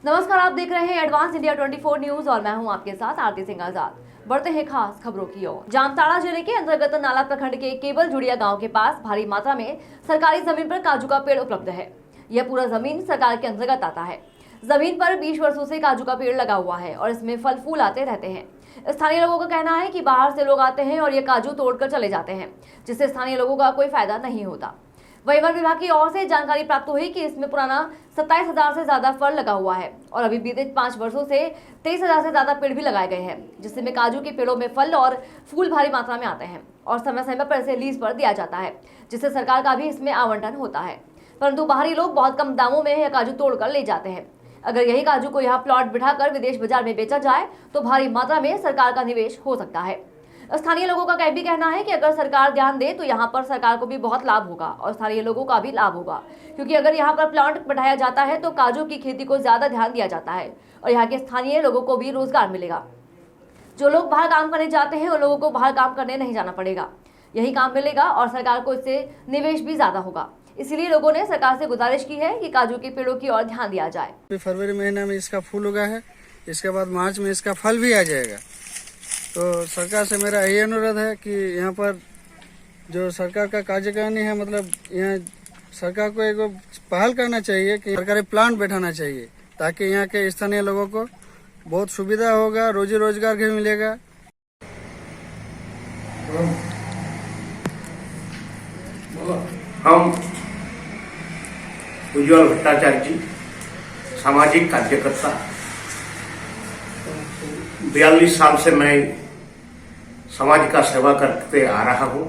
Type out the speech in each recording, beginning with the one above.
नमस्कार, आप देख रहे हैं एडवांस इंडिया 24 न्यूज और मैं हूं आपके साथ आरती सिंह आजाद। बढ़ते हैं खास खबरों की ओर। जामताड़ा जिले के अंतर्गत नाला प्रखंड के केवल जुड़िया गांव के पास भारी मात्रा में सरकारी जमीन पर काजू का पेड़ उपलब्ध है। यह पूरा जमीन सरकार के अंतर्गत आता है। जमीन पर 20 वर्षों से काजू का पेड़ लगा हुआ है और इसमें फल फूल आते रहते हैं। स्थानीय लोगों का कहना है कि बाहर से लोग आते हैं और ये काजू तोड़कर चले जाते हैं, जिससे स्थानीय लोगों का कोई फायदा नहीं होता। वहीं वन विभाग की ओर से जानकारी प्राप्त हुई कि इसमें पुराना 27,000 से ज्यादा फल लगा हुआ है और अभी बीते 5 वर्षों से 23,000 से ज्यादा पेड़ भी लगाए गए हैं, जिसमें काजू के पेड़ों में फल और फूल भारी मात्रा में आते हैं और समय समय पर इसे लीज पर दिया जाता है, जिससे सरकार का भी इसमें आवंटन होता है। परंतु बाहरी लोग बहुत कम दामों में यह काजू तोड़कर ले जाते हैं। अगर यही काजू को यहाँ प्लॉट बिठाकर विदेश बाजार में बेचा जाए तो भारी मात्रा में सरकार का निवेश हो सकता है। स्थानीय लोगों का भी कहना है कि अगर सरकार ध्यान दे तो यहाँ पर सरकार को भी बहुत लाभ होगा और स्थानीय लोगों का भी लाभ होगा, क्योंकि अगर यहाँ पर प्लांट बढ़ाया जाता है तो काजू की खेती को ज्यादा ध्यान दिया जाता है और यहाँ के स्थानीय लोगों को भी रोजगार मिलेगा। जो लोग बाहर काम करने जाते हैं उन लोगों को बाहर काम करने नहीं जाना पड़ेगा, यही काम मिलेगा और सरकार को इससे निवेश भी ज्यादा होगा। इसीलिए लोगों ने सरकार से गुजारिश की है कि काजू के पेड़ों की ओर ध्यान दिया जाए। फरवरी महीने में इसका फूल उगा है, इसके बाद मार्च में इसका फल भी आ जाएगा। तो सरकार से मेरा यही अनुरोध है कि यहाँ पर जो सरकार का कार्यकारिणी है, मतलब यहाँ सरकार को एक पहल करना चाहिए कि सरकारी प्लांट बैठाना चाहिए, ताकि यहाँ के स्थानीय लोगों को बहुत सुविधा होगा, रोजी रोजगार भी मिलेगा। हम उज्ज्वल भट्टाचार्य जी, सामाजिक कार्यकर्ता, 42 साल से मैं समाज का सेवा करते आ रहा हूं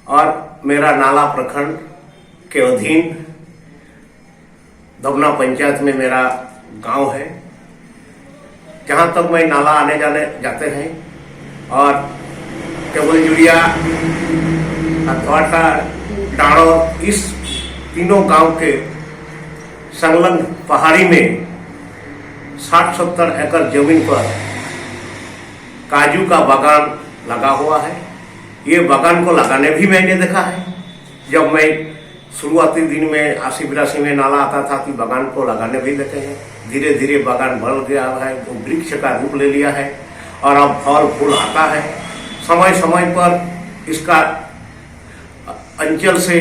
और मेरा नाला प्रखंड के अधीन दबना पंचायत में मेरा गांव है, जहां तक मैं नाला आने जाने जाते हैं और केवल जुड़िया, हथवाटा, डाणो, इस तीनों गांव के संलग्न पहाड़ी में 60-70 एकड़ जमीन पर काजू का बागान लगा हुआ है। ये बागान को लगाने भी मैंने देखा है। जब मैं शुरुआती दिन में 80-82 में नाला आता था कि बागान को लगाने भी देखे हैं। धीरे धीरे बागान बढ़ गया है, तो वृक्ष का रूप ले लिया है और अब फल फूल आता है। समय समय पर इसका अंचल से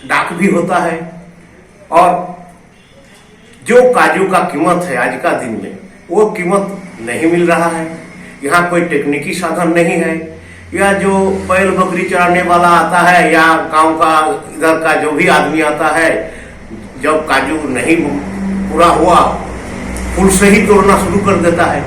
डाक भी होता है और जो काजू का कीमत है आज का दिन में, वो कीमत नहीं मिल रहा है। यहाँ कोई टेक्निकी साधन नहीं है, या जो बैल बकरी चराने वाला आता है या गांव का इधर का जो भी आदमी आता है, जब काजू नहीं पूरा हुआ फूल से ही तोड़ना शुरू कर देता है,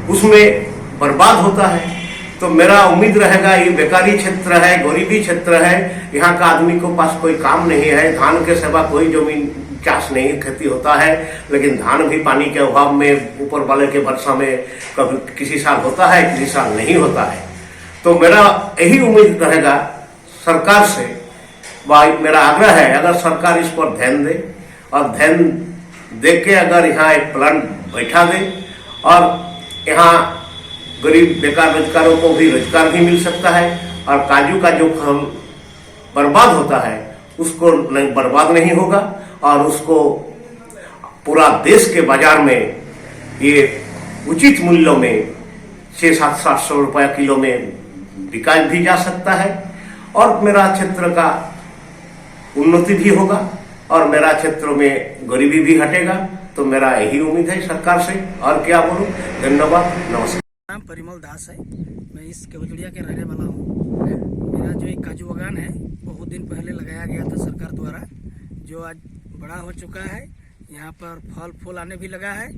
उसमें बर्बाद होता है। तो मेरा उम्मीद रहेगा, ये बेकारी क्षेत्र है, गरीबी क्षेत्र है, यहाँ का आदमी को पास कोई काम नहीं है, धान के सिवा कोई जमीन चाष नहीं, खेती होता है, लेकिन धान भी पानी के अभाव में ऊपर वाले के वर्षा में कभी किसी साल होता है, किसी साल नहीं होता है। तो मेरा यही उम्मीद रहेगा सरकार से, मेरा आग्रह है, अगर सरकार इस पर ध्यान दे और ध्यान दे के अगर यहाँ एक प्लांट बैठा दे और यहाँ गरीब बेकार रोजगारों को भी रोजगार भी मिल सकता है और काजू का जो फल बर्बाद होता है उसको नहीं, बर्बाद नहीं होगा और उसको पूरा देश के बाजार में ये उचित मूल्यों में 600-700 रुपया किलो में बिका भी जा सकता है और मेरा क्षेत्र का उन्नति भी होगा और मेरा क्षेत्र में गरीबी भी हटेगा। तो मेरा यही उम्मीद है सरकार से, और क्या बोलूं। धन्यवाद, नमस्कार। नाम परिमल दास है, मैं इस केवलजुड़िया के रहने वाला हूँ। मेरा जो एक काजू बागान है बहुत दिन पहले लगाया गया था सरकार द्वारा, जो आज बड़ा हो चुका है। यहाँ पर फल फूल आने भी लगा है।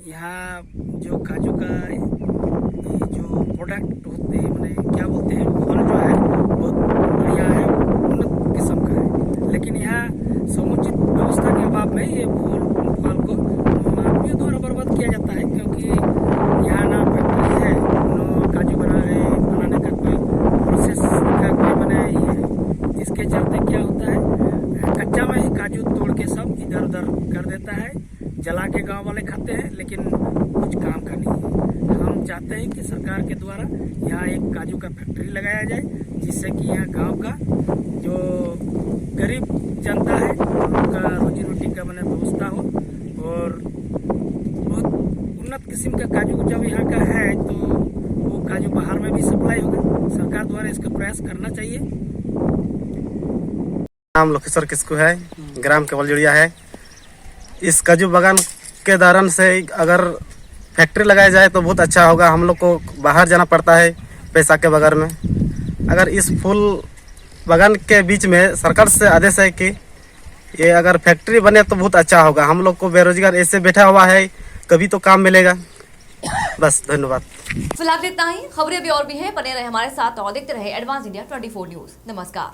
यहाँ जो काजू का जो प्रोडक्ट होते हैं, मैंने क्या बोलते हैं, फल जो है बहुत बढ़िया है, उन्नत किस्म का है। लेकिन यहाँ समुचित व्यवस्था के अभाव में ये फल को आदमियों द्वारा बर्बाद किया जाता है, क्योंकि यहाँ ना फैक्ट्री है, ना काजू बनाने का कोई प्रोसेस का कोई बनाया ही है, जिसके चलते क्या होता है, कच्चा में ही काजू तोड़ के सब इधर उधर कर देता है, जला के गांव वाले खाते हैं, लेकिन कुछ काम का नहीं है। हम चाहते हैं कि सरकार के द्वारा यहाँ एक काजू का फैक्ट्री लगाया जाए, जिससे कि यहाँ गांव का जो गरीब जनता है उनका रोजी रोटी का व्यवस्था हो और उन्नत किस्म का काजू जब यहाँ का है तो वो काजू बाहर में भी सप्लाई होगा। सरकार द्वारा इसका प्रयास करना चाहिए। नाम लोकेश्वर किस्कू है, ग्राम केवलजुड़िया है। इस काजू बागान के दौरान से अगर फैक्ट्री लगाई जाए तो बहुत अच्छा होगा। हम लोग को बाहर जाना पड़ता है पैसा के बगैर में। अगर इस फूल बागान के बीच में सरकार से आदेश है कि ये अगर फैक्ट्री बने तो बहुत अच्छा होगा। हम लोग को बेरोजगार ऐसे बैठा हुआ है, कभी तो काम मिलेगा। बस, धन्यवाद। फिलहाल इतना ही। खबरें भी और भी हैं, बने रहे हमारे साथ और देखते रहे एडवांस इंडिया 24 न्यूज। नमस्कार।